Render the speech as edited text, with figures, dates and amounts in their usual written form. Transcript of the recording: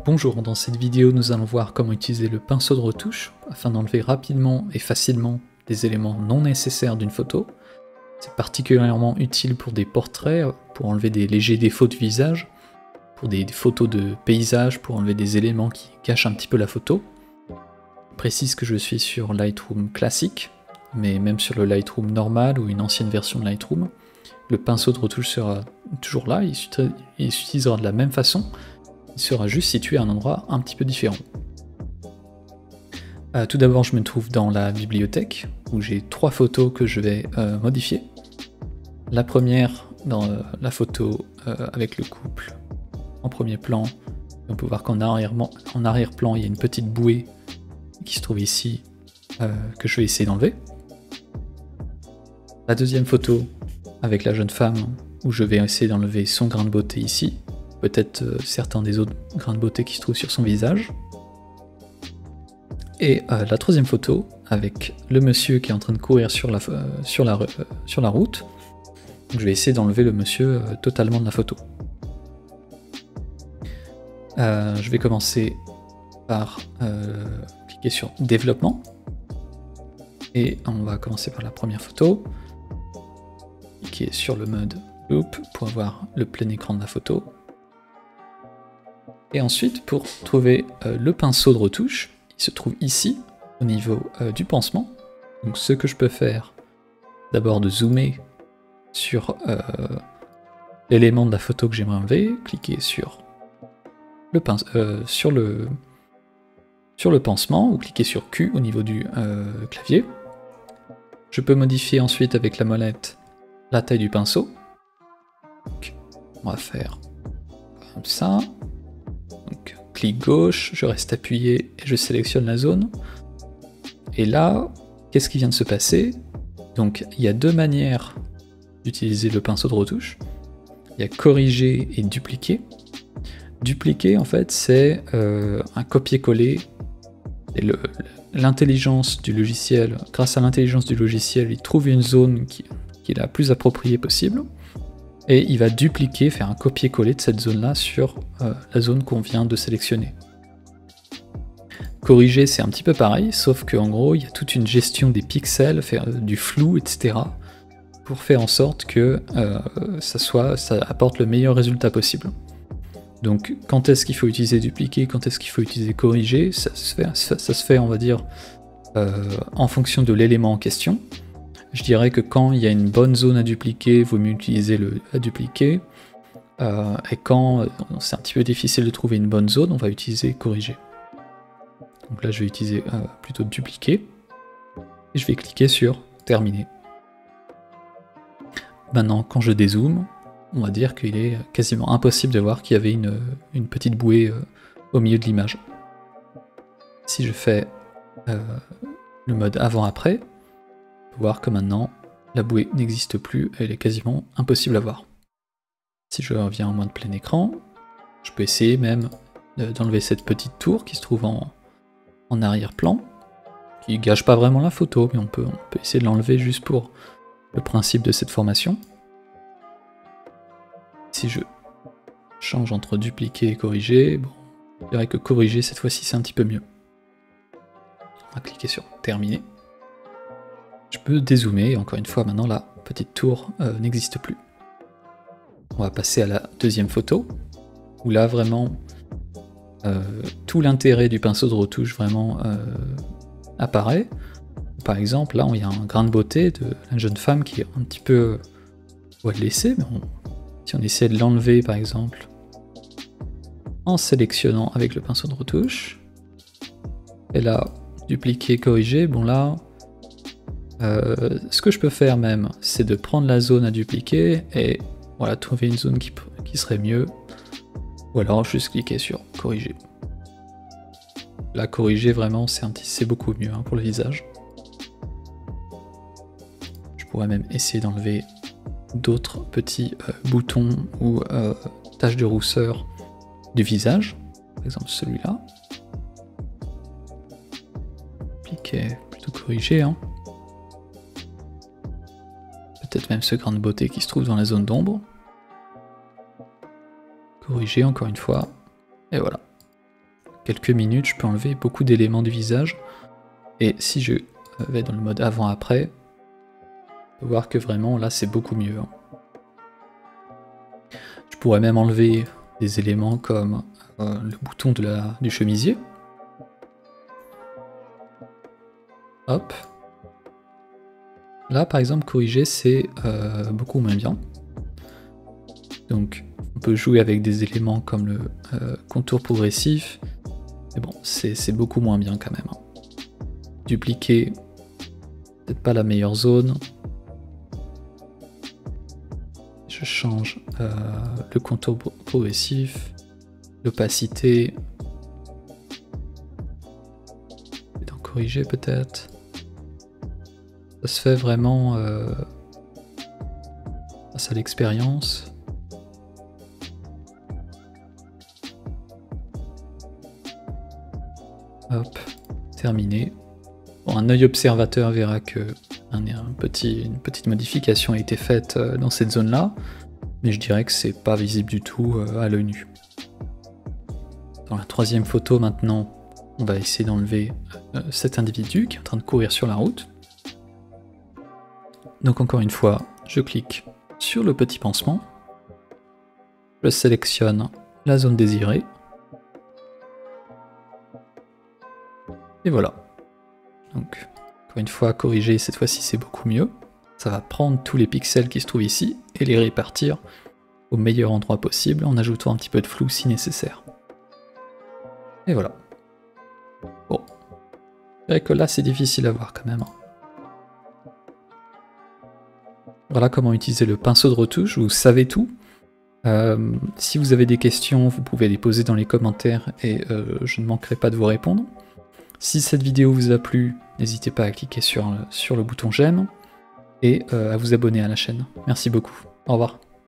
Bonjour, dans cette vidéo nous allons voir comment utiliser le pinceau de retouche afin d'enlever rapidement et facilement des éléments non nécessaires d'une photo. C'est particulièrement utile pour des portraits, pour enlever des légers défauts de visage, pour des photos de paysage, pour enlever des éléments qui cachent un petit peu la photo. Je précise que je suis sur Lightroom classique, mais même sur le Lightroom normal ou une ancienne version de Lightroom, le pinceau de retouche sera toujours là, il s'utilisera de la même façon. Il sera juste situé à un endroit un petit peu différent. Tout d'abord, je me trouve dans la bibliothèque, où j'ai 3 photos que je vais modifier. La première, dans la photo avec le couple en premier plan. On peut voir qu'en arrière-plan, il y a une petite bouée qui se trouve ici, que je vais essayer d'enlever. La deuxième photo, avec la jeune femme, où je vais essayer d'enlever son grain de beauté ici. Peut-être certains des autres grains de beauté qui se trouvent sur son visage. Et la troisième photo, avec le monsieur qui est en train de courir sur la route. Donc je vais essayer d'enlever le monsieur totalement de la photo. Je vais commencer par cliquer sur développement. Et on va commencer par la première photo. Cliquer sur le mode loop pour avoir le plein écran de la photo. Et ensuite, pour trouver le pinceau de retouche, il se trouve ici, au niveau du pansement. Donc ce que je peux faire, d'abord de zoomer sur l'élément de la photo que j'aimerais enlever, cliquer sur le pansement, ou cliquer sur Q au niveau du clavier. Je peux modifier ensuite avec la molette la taille du pinceau. Donc, on va faire comme ça. Donc, clic gauche, je reste appuyé et je sélectionne la zone. Et là, qu'est-ce qui vient de se passer? Donc, il y a deux manières d'utiliser le pinceau de retouche. Il y a corriger et dupliquer. Dupliquer, en fait, c'est un copier-coller. Et l'intelligence du logiciel, grâce à l'intelligence du logiciel, il trouve une zone qui est la plus appropriée possible. Et il va dupliquer, faire un copier-coller de cette zone-là sur la zone qu'on vient de sélectionner. Corriger, c'est un petit peu pareil, sauf qu'en gros, il y a toute une gestion des pixels, faire du flou, etc. pour faire en sorte que ça apporte le meilleur résultat possible. Donc, quand est-ce qu'il faut utiliser dupliquer, quand est-ce qu'il faut utiliser corriger, ça se fait, on va dire, en fonction de l'élément en question. Je dirais que quand il y a une bonne zone à dupliquer, il vaut mieux utiliser le à dupliquer. Et quand c'est un petit peu difficile de trouver une bonne zone, on va utiliser corriger. Donc là, je vais utiliser plutôt dupliquer. Et je vais cliquer sur terminer. Maintenant, quand je dézoome, on va dire qu'il est quasiment impossible de voir qu'il y avait une petite bouée au milieu de l'image. Si je fais le mode avant-après, voir que maintenant la bouée n'existe plus, elle est quasiment impossible à voir. Si je reviens en mode plein écran, je peux essayer même d'enlever cette petite tour qui se trouve en arrière-plan, qui gâche pas vraiment la photo, mais on peut essayer de l'enlever juste pour le principe de cette formation. Si je change entre dupliquer et corriger, bon, je dirais que corriger cette fois-ci c'est un petit peu mieux. On va cliquer sur terminer. Je peux dézoomer, et encore une fois, maintenant la petite tour n'existe plus. On va passer à la deuxième photo, où là vraiment, tout l'intérêt du pinceau de retouche vraiment apparaît. Par exemple, là, il y a un grain de beauté de la jeune femme qui est un petit peu... on va le laisser, mais si on essaie de l'enlever, par exemple, en sélectionnant avec le pinceau de retouche, et là, dupliquer, corriger, bon là... ce que je peux faire même, c'est de prendre la zone à dupliquer et voilà, trouver une zone qui serait mieux. Ou alors juste cliquer sur corriger. Là, corriger vraiment, c'est beaucoup mieux pour le visage. Je pourrais même essayer d'enlever d'autres petits boutons ou taches de rousseur du visage. Par exemple celui-là. Cliquer, plutôt corriger. Peut-être même ce grain de beauté qui se trouve dans la zone d'ombre. Corriger encore une fois. Et voilà. quelques minutes, je peux enlever beaucoup d'éléments du visage. Et si je vais dans le mode avant-après, on peut voir que vraiment là c'est beaucoup mieux. Je pourrais même enlever des éléments comme le bouton du chemisier. Hop. Là par exemple corriger c'est beaucoup moins bien. Donc on peut jouer avec des éléments comme le contour progressif. Mais bon, c'est beaucoup moins bien quand même. Dupliquer, peut-être pas la meilleure zone. Je change le contour progressif, l'opacité. Et donc corriger peut-être. Ça se fait vraiment grâce à l'expérience. Hop, terminé. Bon, un œil observateur verra que une petite modification a été faite dans cette zone-là, mais je dirais que c'est pas visible du tout à l'œil nu. Dans la troisième photo maintenant, on va essayer d'enlever cet individu qui est en train de courir sur la route. Donc encore une fois, je clique sur le petit pansement, je sélectionne la zone désirée, et voilà. Donc, encore une fois, corriger, cette fois-ci c'est beaucoup mieux. Ça va prendre tous les pixels qui se trouvent ici et les répartir au meilleur endroit possible en ajoutant un petit peu de flou si nécessaire. Et voilà. Bon. C'est vrai que là c'est difficile à voir quand même. Voilà comment utiliser le pinceau de retouche, vous savez tout. Si vous avez des questions, vous pouvez les poser dans les commentaires et je ne manquerai pas de vous répondre. Si cette vidéo vous a plu, n'hésitez pas à cliquer sur le bouton j'aime et à vous abonner à la chaîne. Merci beaucoup. Au revoir.